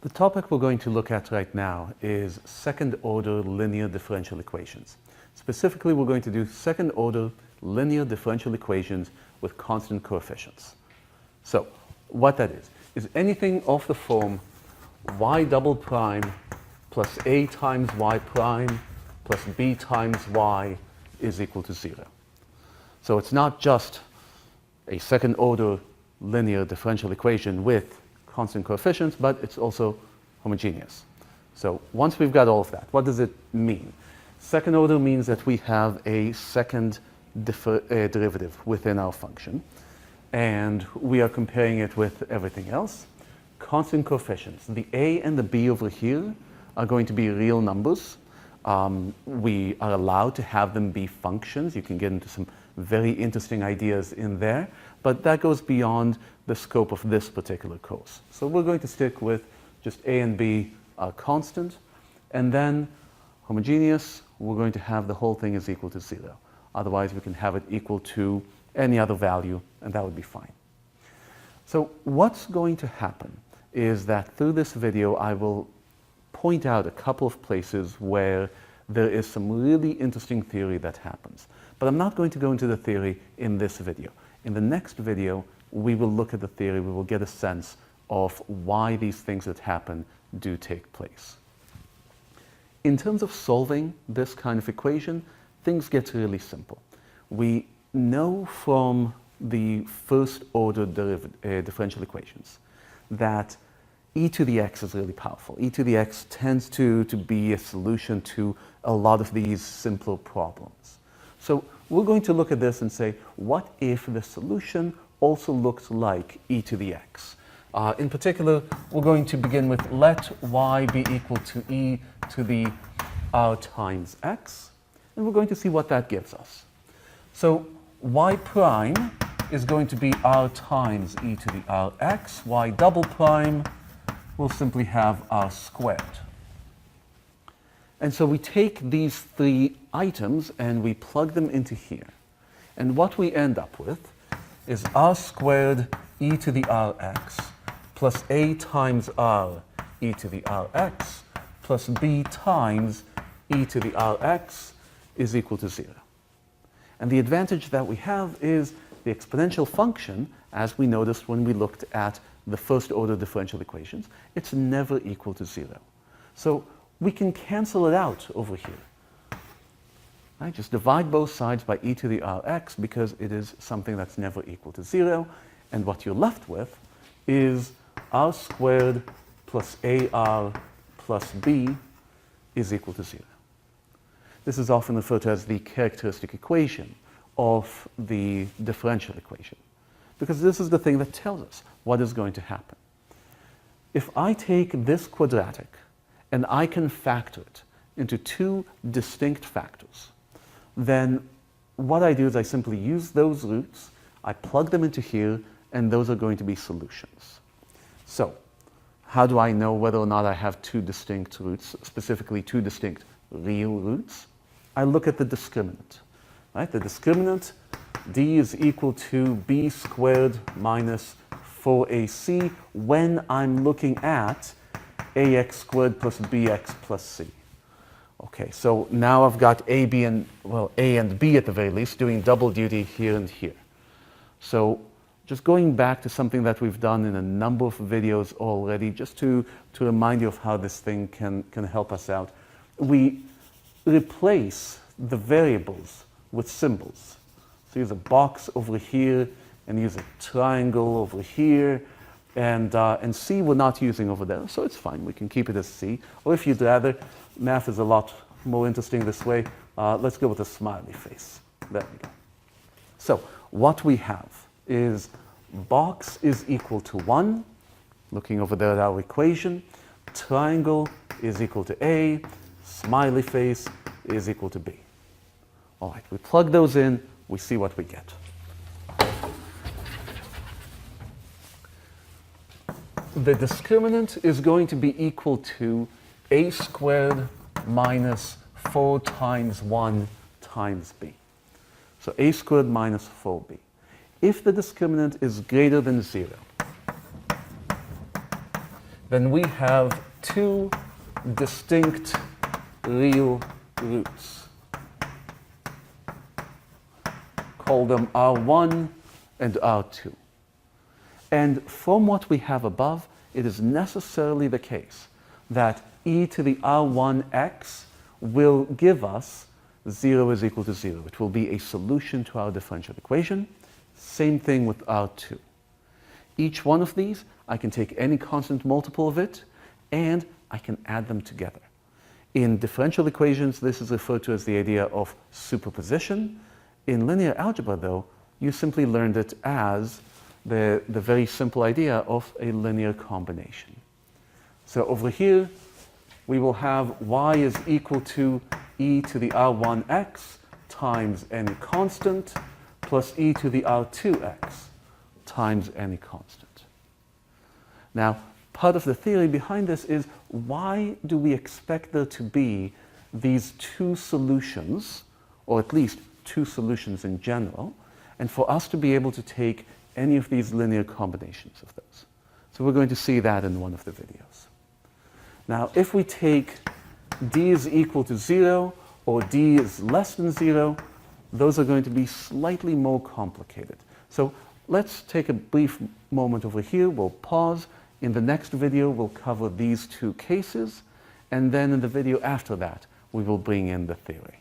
The topic we're going to look at right now is second-order linear differential equations. Specifically, we're going to do second-order linear differential equations with constant coefficients. So, what that is anything of the form y double prime plus a times y prime plus b times y is equal to 0. So it's not just a second-order linear differential equation with constant coefficients, but it's also homogeneous. So once we've got all of that, what does it mean? Second order means that we have a second derivative within our function, and we are comparing it with everything else. Constant coefficients. The a and the b over here are going to be real numbers. We are allowed to have them be functions. You can get into some very interesting ideas in there, but that goes beyond the scope of this particular course. So we're going to stick with just a and b are constant, and then homogeneous, we're going to have the whole thing is equal to 0. Otherwise, we can have it equal to any other value, and that would be fine. So what's going to happen is that through this video, I will point out a couple of places where there is some really interesting theory that happens. But I'm not going to go into the theory in this video. In the next video, we will look at the theory, we will get a sense of why these things that happen do take place. In terms of solving this kind of equation, things get really simple. We know from the first order differential equations that e to the x is really powerful. E to the x tends to be a solution to a lot of these simpler problems. So we're going to look at this and say, what if the solution also looks like e to the x? In particular, we're going to begin with let y be equal to e to the r times x, and we're going to see what that gives us. So y prime is going to be r times e to the rx. Y double prime will simply have r squared. And so we take these three items and we plug them into here. And what we end up with is r squared e to the rx plus a times r e to the rx plus b times e to the rx is equal to 0. And the advantage that we have is the exponential function, as we noticed when we looked at the first order differential equations, it's never equal to 0. So we can cancel it out over here. Right? Just divide both sides by e to the rx because it is something that's never equal to 0. And what you're left with is r squared plus ar plus b is equal to 0. This is often referred to as the characteristic equation of the differential equation, because this is the thing that tells us what is going to happen. If I take this quadratic and I can factor it into two distinct factors, then what I do is I simply use those roots, I plug them into here, and those are going to be solutions. So, how do I know whether or not I have two distinct roots, specifically two distinct real roots? I look at the discriminant. Right? The discriminant, d is equal to b squared minus 4ac when I'm looking at ax squared plus bx plus c. Okay, so now I've got a and b at the very least doing double duty here and here. So just going back to something that we've done in a number of videos already, just to remind you of how this thing can help us out, we replace the variables with symbols. So use a box over here and use a triangle over here, and C we're not using over there, so it's fine, we can keep it as C. Or if you'd rather, math is a lot more interesting this way, let's go with a smiley face. There we go. So what we have is box is equal to 1, looking over there at our equation, triangle is equal to A, smiley face is equal to B. All right, we plug those in, we see what we get. The discriminant is going to be equal to a squared minus 4 times 1 times b. So a squared minus 4b. If the discriminant is greater than 0, then we have two distinct real roots. Call them R1 and R2. And from what we have above, it is necessarily the case that e to the R1x will give us 0 is equal to 0. It will be a solution to our differential equation. Same thing with R2. Each one of these, I can take any constant multiple of it, and I can add them together. In differential equations, this is referred to as the idea of superposition. In linear algebra, though, you simply learned it as the very simple idea of a linear combination. So over here, we will have y is equal to e to the R1x times any constant plus e to the R2x times any constant. Now, part of the theory behind this is, why do we expect there to be these two solutions, or at least two solutions in general, and for us to be able to take any of these linear combinations of those? So we're going to see that in one of the videos. Now, if we take d is equal to 0 or d is less than 0, those are going to be slightly more complicated. So let's take a brief moment over here. We'll pause. In the next video, we'll cover these two cases, and then in the video after that, we will bring in the theory.